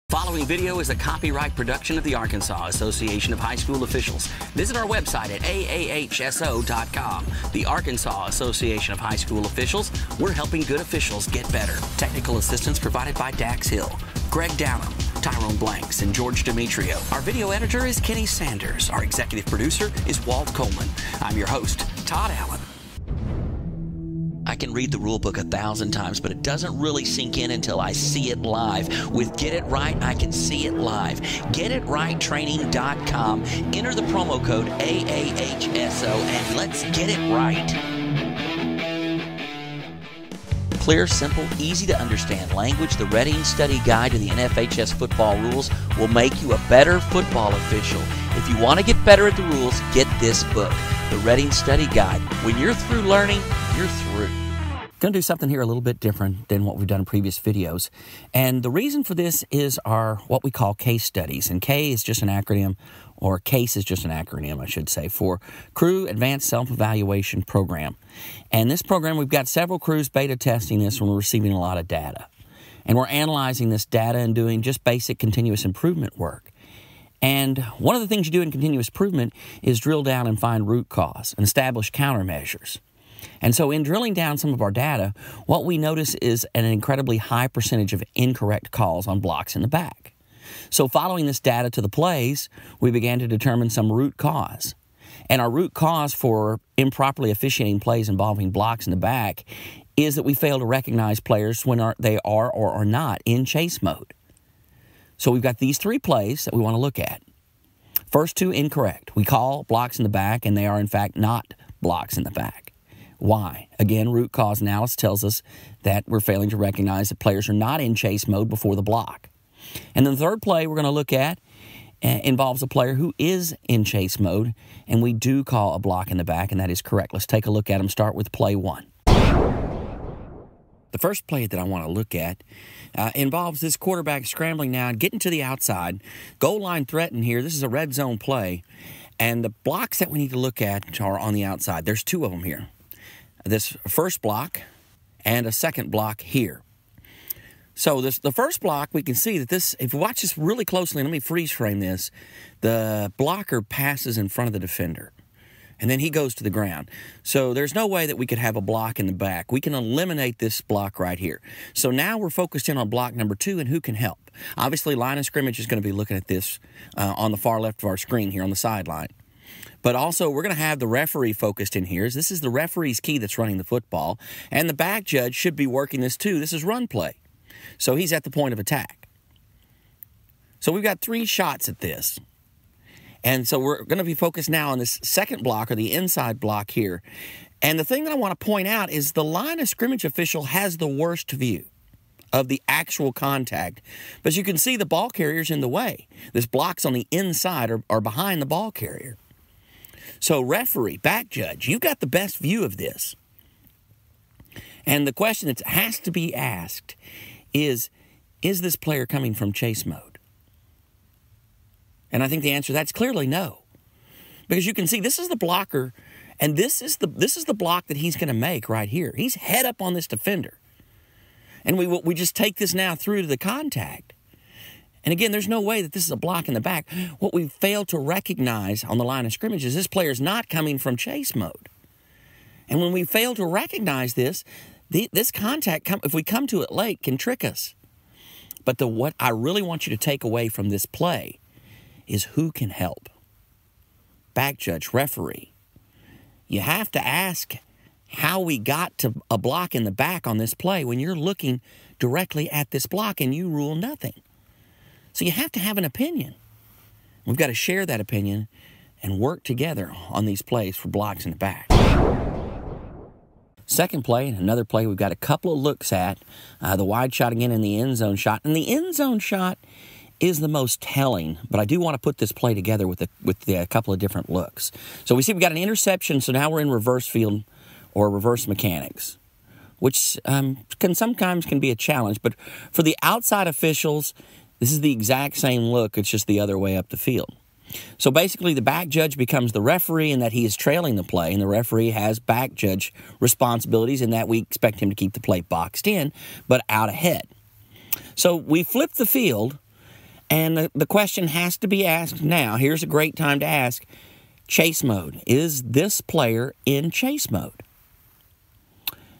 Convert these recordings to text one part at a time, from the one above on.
Following video is a copyright production of the Arkansas Association of High School Officials. Visit our website at aahso.com. The Arkansas Association of High School Officials, we're helping good officials get better. Technical assistance provided by Dax Hill, Greg Downham, Tyrone Blanks, and George Demetrio. Our video editor is Kenny Sanders. Our executive producer is Walt Coleman. I'm your host, Todd Allen. I can read the rule book 1,000 times, but it doesn't really sink in until I see it live. With Get It Right, I can see it live. GetItRightTraining.com. Enter the promo code AAHSO and let's get it right. Clear, simple, easy to understand language, the Reading Study Guide to the NFHS football rules will make you a better football official. If you want to get better at the rules, get this book, the Reading Study Guide. When you're through learning, you're through. Going to do something here a little bit different than what we've done in previous videos. And the reason for this is our what we call case studies. And K is just an acronym, or CASE is just an acronym, I should say, for Crew Advanced Self-Evaluation Program. And this program, we've got several crews beta testing this, and we're receiving a lot of data. And we're analyzing this data and doing just basic continuous improvement work. And one of the things you do in continuous improvement is drill down and find root cause and establish countermeasures. And so in drilling down some of our data, what we notice is an incredibly high percentage of incorrect calls on blocks in the back. So following this data to the plays, we began to determine some root cause. And our root cause for improperly officiating plays involving blocks in the back is that we fail to recognize players when they are or are not in chase mode. So we've got these three plays that we want to look at. First two, incorrect. We call blocks in the back, and they are in fact not blocks in the back. Why? Again, root cause analysis tells us that we're failing to recognize that players are not in chase mode before the block. And then the third play we're going to look at involves a player who is in chase mode, and we do call a block in the back, and that is correct. Let's take a look at them. Start with play one. The first play that I want to look at involves this quarterback scrambling now and getting to the outside. Goal line threatened here. This is a red zone play, and the blocks that we need to look at are on the outside. There's two of them here. This first block and a second block here. So the first block, we can see that this, if you watch this really closely, let me freeze frame this, the blocker passes in front of the defender, and then he goes to the ground. So there's no way that we could have a block in the back. We can eliminate this block right here. So now we're focused in on block number two and who can help. Obviously, line of scrimmage is going to be looking at this on the far left of our screen here on the sideline. But also, we're going to have the referee focused in here. This is the referee's key that's running the football. And the back judge should be working this too. This is run play. So he's at the point of attack. So we've got three shots at this. And so we're going to be focused now on this second block, or the inside block here. And the thing that I want to point out is the line of scrimmage official has the worst view of the actual contact. But you can see the ball carrier's in the way. This block's on the inside or behind the ball carrier. So referee, back judge, you've got the best view of this. And the question that has to be asked is this player coming from chase mode? And I think the answer to that's clearly no. Because you can see this is the blocker, and this is the block that he's going to make right here. He's head up on this defender. And we just take this now through to the contact. And again, there's no way that this is a block in the back. What we fail to recognize on the line of scrimmage is this player's not coming from chase mode. And when we fail to recognize this, this contact, if we come to it late, can trick us. But what I really want you to take away from this play is who can help. Back judge, referee. You have to ask how we got to a block in the back on this play when you're looking directly at this block and you rule nothing. So you have to have an opinion. We've got to share that opinion and work together on these plays for blocks in the back. Second play, and another play we've got a couple of looks at. The wide shot again and the end zone shot. And the end zone shot is the most telling, but I do want to put this play together with a couple of different looks. So we see we've got an interception, so now we're in reverse field or reverse mechanics, which sometimes can be a challenge. But for the outside officials, this is the exact same look, it's just the other way up the field. So basically the back judge becomes the referee in that he is trailing the play, and the referee has back judge responsibilities in that we expect him to keep the play boxed in, but out ahead. So we flip the field, And the question has to be asked now. Here's a great time to ask, chase mode. Is this player in chase mode?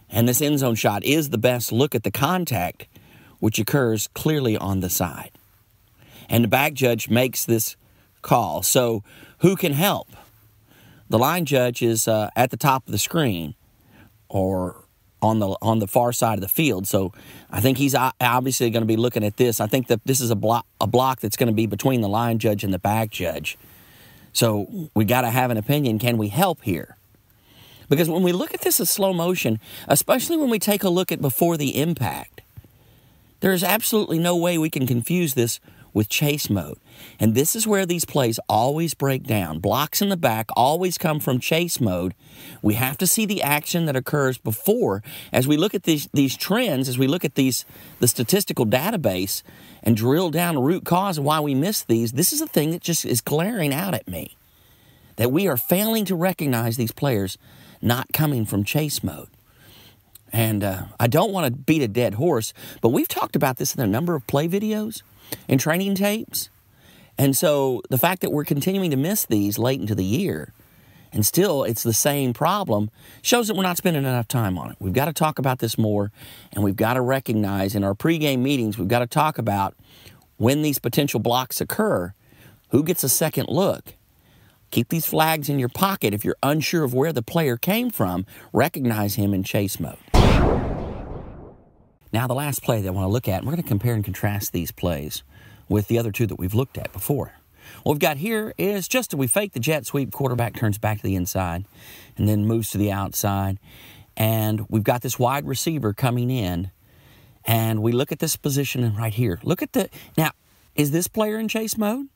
And this end zone shot is the best look at the contact, which occurs clearly on the side. And the back judge makes this call. So who can help? The line judge is at the top of the screen or on the far side of the field. So I think he's obviously going to be looking at this. I think that this is a block that's going to be between the line judge and the back judge. So we got to have an opinion. Can we help here? Because when we look at this as slow motion, especially when we take a look at before the impact, there is absolutely no way we can confuse this with chase mode. And this is where these plays always break down. Blocks in the back always come from chase mode. We have to see the action that occurs before. As we look at these trends, as we look at the statistical database and drill down the root cause of why we miss these, this is a thing that just is glaring out at me. That we are failing to recognize these players not coming from chase mode. And I don't want to beat a dead horse, but we've talked about this in a number of play videos and training tapes. And so the fact that we're continuing to miss these late into the year, and still it's the same problem, shows that we're not spending enough time on it. We've got to talk about this more, and we've got to recognize in our pregame meetings, we've got to talk about when these potential blocks occur, who gets a second look. Keep these flags in your pocket. If you're unsure of where the player came from, recognize him in chase mode. Now the last play that I want to look at, and we're going to compare and contrast these plays with the other two that we've looked at before. What we've got here is just we fake the jet sweep, quarterback turns back to the inside and then moves to the outside. And we've got this wide receiver coming in, and we look at this position right here. Look at now, is this player in chase mode?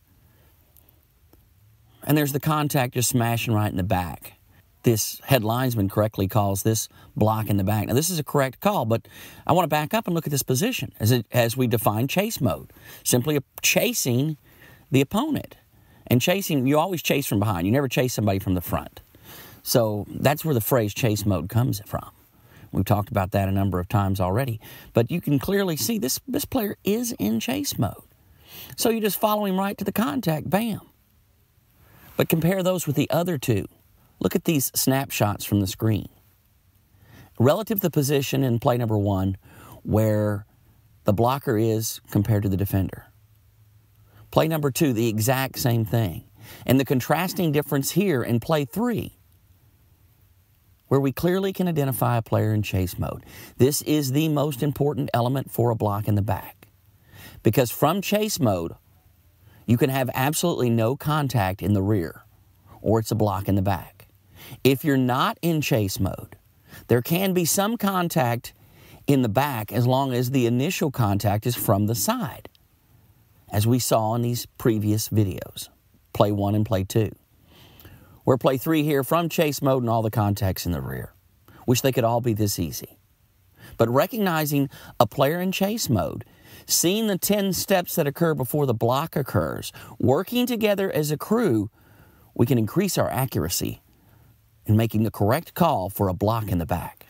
And there's the contact just smashing right in the back. This head linesman correctly calls this block in the back. Now, this is a correct call, but I want to back up and look at this position as we define chase mode. Simply chasing the opponent. And chasing, you always chase from behind. You never chase somebody from the front. So that's where the phrase chase mode comes from. We've talked about that a number of times already. But you can clearly see this player is in chase mode. So you just follow him right to the contact, bam. But compare those with the other two. Look at these snapshots from the screen. Relative to the position in play number one where the blocker is compared to the defender. Play number two, the exact same thing. And the contrasting difference here in play three, where we clearly can identify a player in chase mode. This is the most important element for a block in the back. Because from chase mode, you can have absolutely no contact in the rear, or it's a block in the back. If you're not in chase mode, there can be some contact in the back as long as the initial contact is from the side, as we saw in these previous videos, play one and play two. Where play three here, from chase mode and all the contacts in the rear. Wish they could all be this easy. But recognizing a player in chase mode, seeing the 10 steps that occur before the block occurs, working together as a crew, we can increase our accuracy in making the correct call for a block in the back.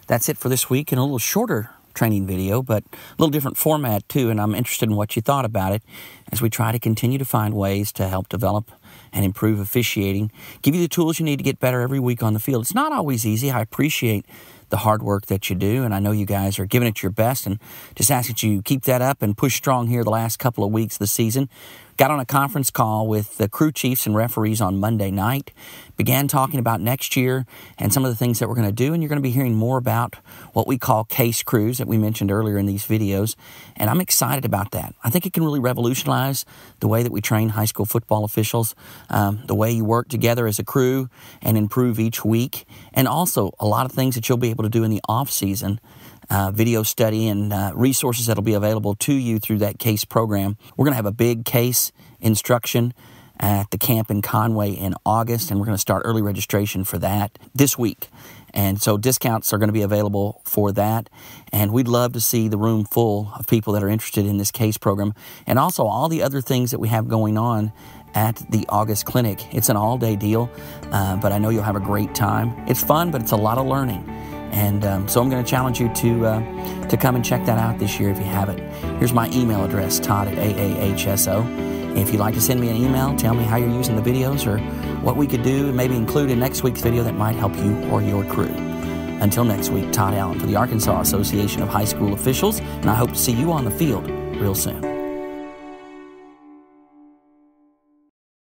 That's it for this week, in a little shorter training video, but a little different format too, and I'm interested in what you thought about it as we try to continue to find ways to help develop and improve officiating, give you the tools you need to get better every week on the field. It's not always easy. I appreciate the hard work that you do, and I know you guys are giving it your best, and just ask that you keep that up and push strong here the last couple of weeks of the season. Got on a conference call with the crew chiefs and referees on Monday night, began talking about next year and some of the things that we're going to do, and you're going to be hearing more about what we call case crews that we mentioned earlier in these videos, and I'm excited about that. I think it can really revolutionize the way that we train high school football officials, the way you work together as a crew and improve each week, and also a lot of things that you'll be able to do in the off-season, video study and resources that will be available to you through that case program. We're going to have a big case instruction at the camp in Conway in August, and we're going to start early registration for that this week. And so discounts are going to be available for that, and we'd love to see the room full of people that are interested in this case program, and also all the other things that we have going on at the August clinic. It's an all-day deal, but I know you'll have a great time. It's fun, but it's a lot of learning. And so I'm going to challenge you to come and check that out this year if you haven't. Here's my email address, todd@aahso. If you'd like to send me an email, tell me how you're using the videos or what we could do and maybe include in next week's video that might help you or your crew. Until next week, Todd Allen for the Arkansas Association of High School Officials, and I hope to see you on the field real soon.